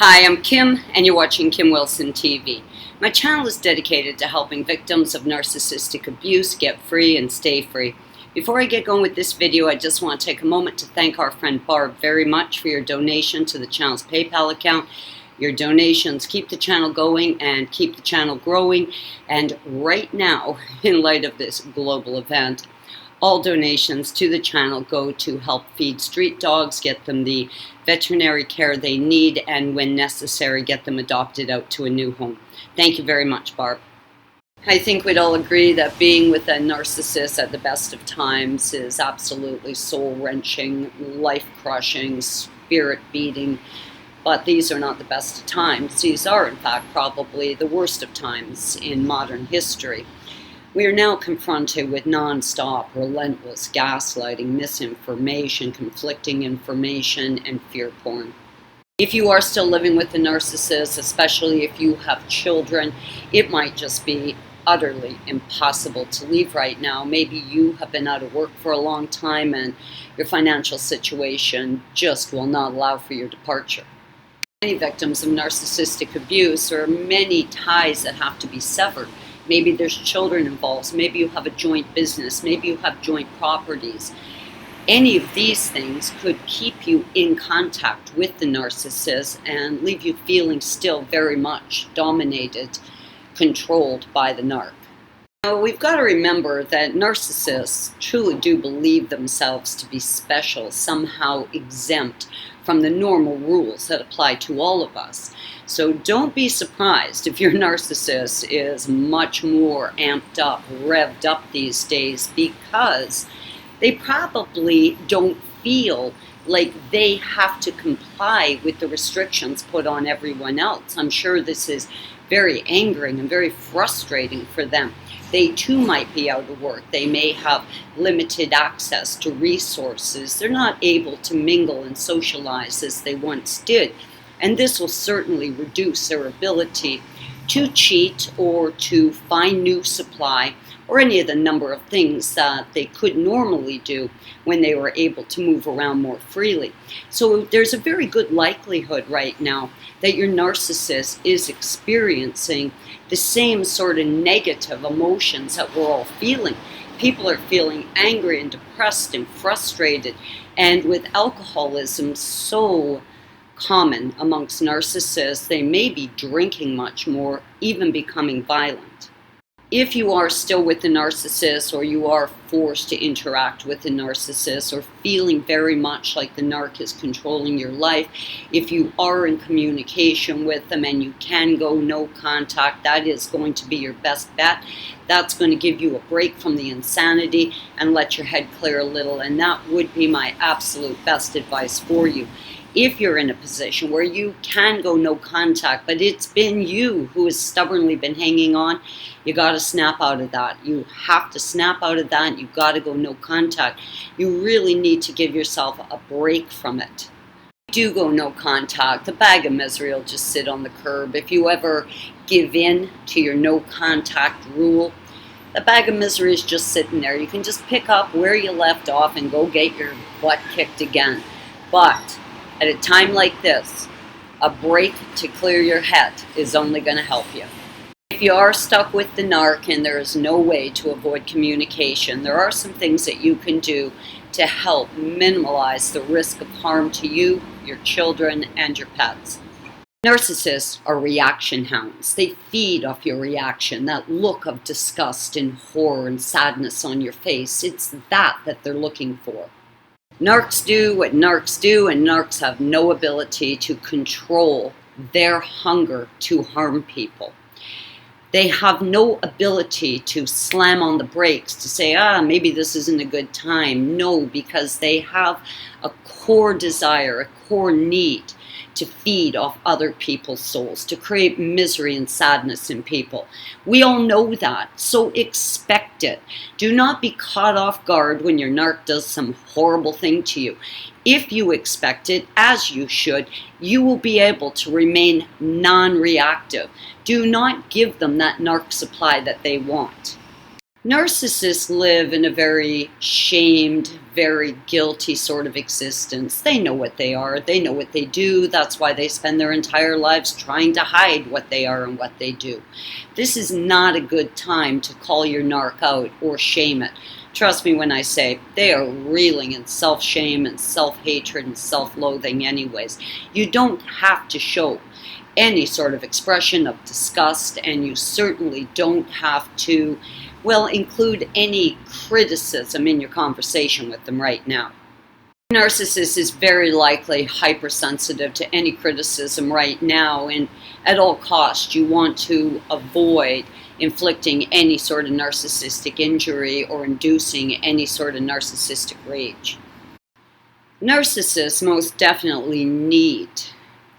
Hi, I'm Kim, and you're watching Kim Wilson TV. My channel is dedicated to helping victims of narcissistic abuse get free and stay free. Before I get going with this video, I just want to take a moment to thank our friend Barb very much for your donation to the channel's PayPal account. Your donations keep the channel going and keep the channel growing. And right now, in light of this global event, all donations to the channel go to help feed street dogs, get them the veterinary care they need, and when necessary, get them adopted out to a new home. Thank you very much, Barb. I think we'd all agree that being with a narcissist at the best of times is absolutely soul-wrenching, life-crushing, spirit-beating, but these are not the best of times. These are, in fact, probably the worst of times in modern history. We are now confronted with non-stop, relentless gaslighting, misinformation, conflicting information, and fear porn. If you are still living with a narcissist, especially if you have children, it might just be utterly impossible to leave right now. Maybe you have been out of work for a long time and your financial situation just will not allow for your departure. Many victims of narcissistic abuse, there are many ties that have to be severed. Maybe there's children involved, maybe you have a joint business, maybe you have joint properties. Any of these things could keep you in contact with the narcissist and leave you feeling still very much dominated, controlled by the narc. Now, we've got to remember that narcissists truly do believe themselves to be special, somehow exempt from the normal rules that apply to all of us. So don't be surprised if your narcissist is much more amped up, revved up these days, because they probably don't feel like they have to comply with the restrictions put on everyone else. I'm sure this is very angering and very frustrating for them. They too might be out of work. They may have limited access to resources. They're not able to mingle and socialize as they once did. And this will certainly reduce their ability to cheat or to find new supply or any of the number of things that they could normally do when they were able to move around more freely. So there's a very good likelihood right now that your narcissist is experiencing the same sort of negative emotions that we're all feeling. People are feeling angry and depressed and frustrated, and with alcoholism so common amongst narcissists, they may be drinking much more, even becoming violent. If you are still with the narcissist, or you are forced to interact with the narcissist, or feeling very much like the narc is controlling your life, if you are in communication with them and you can go no contact, that is going to be your best bet. That's going to give you a break from the insanity and let your head clear a little, and that would be my absolute best advice for you. If you're in a position where you can go no contact, but it's been you who has stubbornly been hanging on, you got to snap out of that. You have to snap out of that. You've got to go no contact. You really need to give yourself a break from it. If you do go no contact, the bag of misery will just sit on the curb. If you ever give in to your no contact rule, the bag of misery is just sitting there. You can just pick up where you left off and go get your butt kicked again. But at a time like this, a break to clear your head is only going to help you. If you are stuck with the narc and there is no way to avoid communication, there are some things that you can do to help minimize the risk of harm to you, your children, and your pets. Narcissists are reaction hounds. They feed off your reaction, that look of disgust and horror and sadness on your face. It's that they're looking for. Narcs do what narcs do, and narcs have no ability to control their hunger to harm people. They have no ability to slam on the brakes to say, maybe this isn't a good time. No, because they have a core desire, a core need to feed off other people's souls, to create misery and sadness in people. We all know that, so expect it. Do not be caught off guard when your narc does some horrible thing to you. If you expect it, as you should, you will be able to remain non-reactive. Do not give them that narc supply that they want. Narcissists live in a very shamed, very guilty sort of existence. They know what they are, they know what they do. That's why they spend their entire lives trying to hide what they are and what they do. This is not a good time to call your narc out or shame it. Trust me when I say they are reeling in self-shame and self-hatred and self-loathing anyways. You don't have to show any sort of expression of disgust, and you certainly don't have to, well, include any criticism in your conversation with them right now. A narcissist is very likely hypersensitive to any criticism right now, and at all costs you want to avoid inflicting any sort of narcissistic injury or inducing any sort of narcissistic rage. Narcissists most definitely need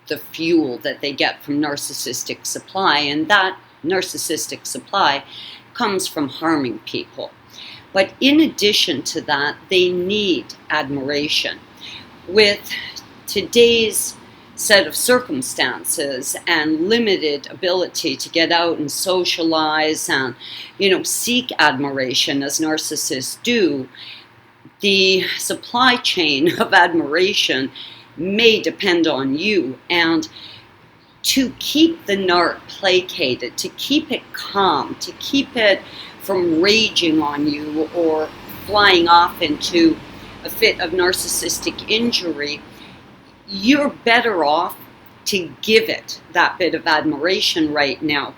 the fuel that they get from narcissistic supply, and that narcissistic supply comes from harming people. But in addition to that, they need admiration. With today's set of circumstances and limited ability to get out and socialize and, seek admiration as narcissists do, the supply chain of admiration may depend on you. And to keep the narc placated, to keep it calm, to keep it from raging on you or flying off into a fit of narcissistic injury, you're better off to give it that bit of admiration right now.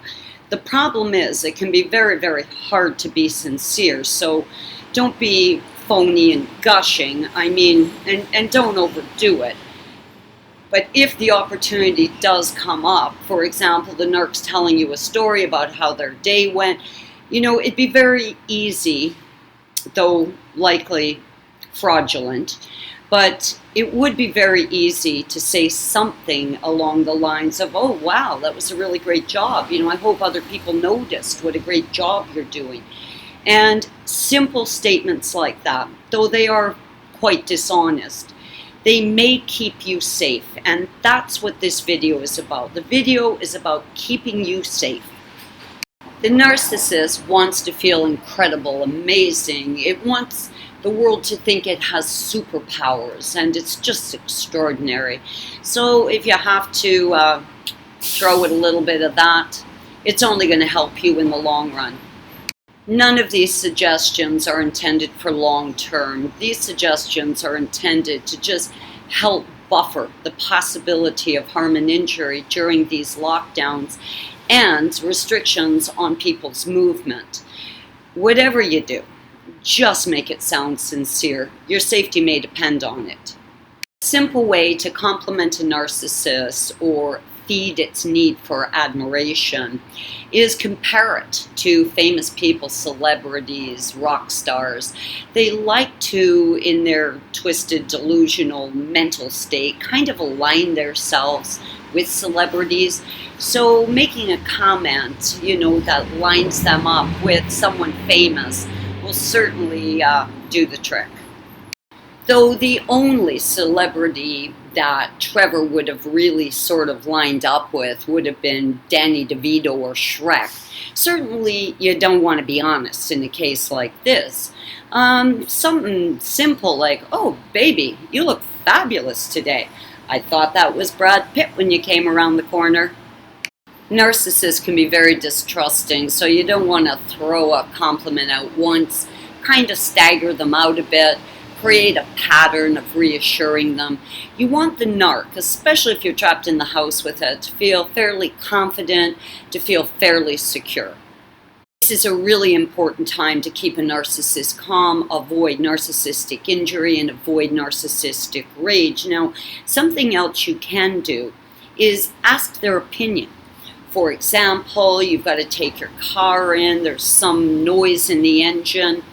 The problem is it can be very, very hard to be sincere, so don't be phony and gushing, and don't overdo it. But if the opportunity does come up, for example, the narc's telling you a story about how their day went, it'd be very easy, though likely fraudulent, but it would be very easy to say something along the lines of, oh, wow, that was a really great job. I hope other people noticed what a great job you're doing. And simple statements like that, though they are quite dishonest, they may keep you safe, and that's what this video is about. The video is about keeping you safe. The narcissist wants to feel incredible, amazing. It wants the world to think it has superpowers, and it's just extraordinary. So if you have to throw it a little bit of that, it's only going to help you in the long run. None of these suggestions are intended for long term. These suggestions are intended to just help buffer the possibility of harm and injury during these lockdowns and restrictions on people's movement. Whatever you do, just make it sound sincere. Your safety may depend on it. A simple way to compliment a narcissist or feed its need for admiration is compare it to famous people, celebrities, rock stars. They like to, in their twisted, delusional mental state, kind of align themselves with celebrities. So making a comment, that lines them up with someone famous will certainly do the trick. Though the only celebrity that Trevor would have really sort of lined up with would have been Danny DeVito or Shrek. Certainly you don't want to be honest in a case like this. Something simple like, oh baby, you look fabulous today. I thought that was Brad Pitt when you came around the corner. Narcissists can be very distrusting, so you don't want to throw a compliment out once, kind of stagger them out a bit, create a pattern of reassuring them. You want the narc, especially if you're trapped in the house with it, to feel fairly confident, to feel fairly secure. This is a really important time to keep a narcissist calm, avoid narcissistic injury, and avoid narcissistic rage. Now, something else you can do is ask their opinion. For example, you've got to take your car in, there's some noise in the engine.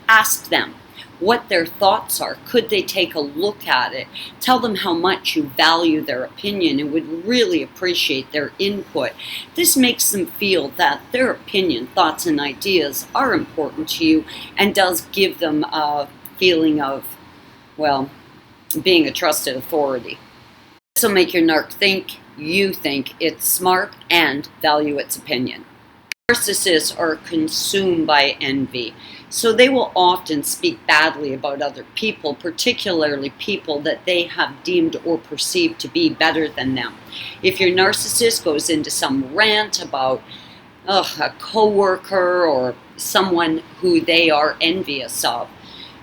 Ask them what their thoughts are. Could they take a look at it? Tell them how much you value their opinion and would really appreciate their input. This makes them feel that their opinion, thoughts, and ideas are important to you and does give them a feeling of, well, being a trusted authority. This will make your narc think you think it's smart and value its opinion. Narcissists are consumed by envy, so they will often speak badly about other people, particularly people that they have deemed or perceived to be better than them. If your narcissist goes into some rant about a coworker or someone who they are envious of,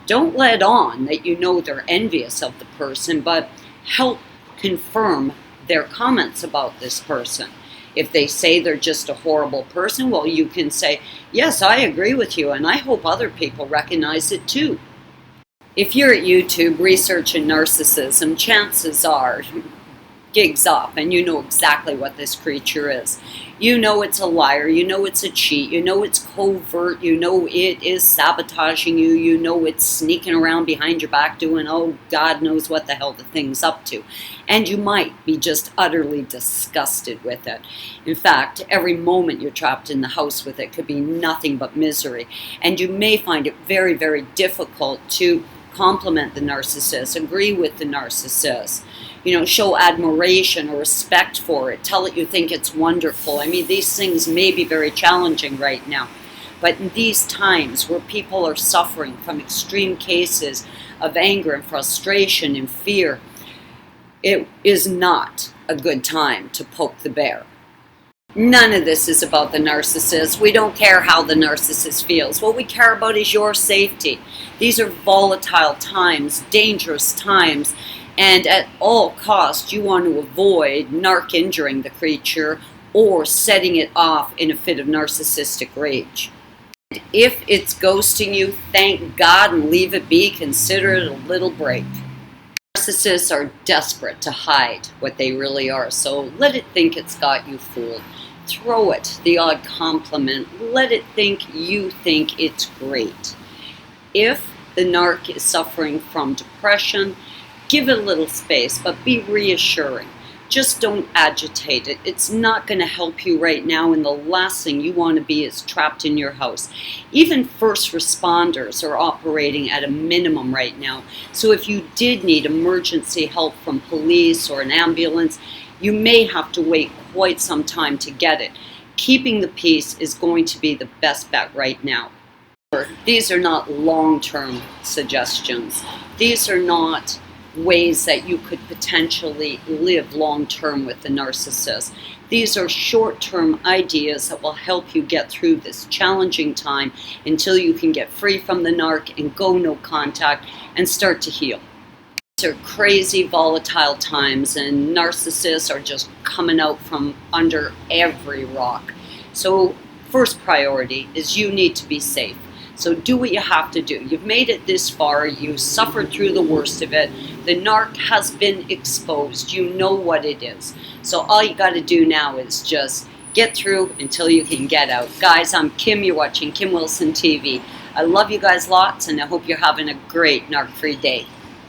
don't let on that you know they're envious of the person, but help confirm their comments about this person. If they say they're just a horrible person, well, you can say, yes, I agree with you, and I hope other people recognize it too. If you're at YouTube researching narcissism, chances are, gigs up, and you know exactly what this creature is. You know it's a liar, you know it's a cheat, you know it's covert, you know it is sabotaging you, you know it's sneaking around behind your back doing, oh, God knows what the hell the thing's up to. And you might be just utterly disgusted with it. In fact, every moment you're trapped in the house with it could be nothing but misery. And you may find it very, very difficult to compliment the narcissist, agree with the narcissist, show admiration or respect for it, tell it you think it's wonderful. I mean, these things may be very challenging right now, but in these times where people are suffering from extreme cases of anger and frustration and fear, it is not a good time to poke the bear. None of this is about the narcissist. We don't care how the narcissist feels. What we care about is your safety. These are volatile times, dangerous times, and at all costs you want to avoid injuring the creature or setting it off in a fit of narcissistic rage. If it's ghosting you, thank God and leave it be. Consider it a little break. Narcissists are desperate to hide what they really are, so let it think it's got you fooled. Throw it the odd compliment. Let it think you think it's great. If the narc is suffering from depression, give it a little space, but be reassuring. Just don't agitate it. It's not going to help you right now, and the last thing you want to be is trapped in your house. Even first responders are operating at a minimum right now. So if you did need emergency help from police or an ambulance, you may have to wait quite some time to get it. Keeping the peace is going to be the best bet right now. These are not long-term suggestions. These are not ways that you could potentially live long-term with the narcissist. These are short-term ideas that will help you get through this challenging time until you can get free from the narc and go no contact and start to heal. These are crazy, volatile times, and narcissists are just coming out from under every rock. So first priority is you need to be safe. So do what you have to do. You've made it this far. You suffered through the worst of it. The narc has been exposed. You know what it is. So all you got to do now is just get through until you can get out. Guys, I'm Kim. You're watching Kim Wilson TV. I love you guys lots, and I hope you're having a great narc-free day.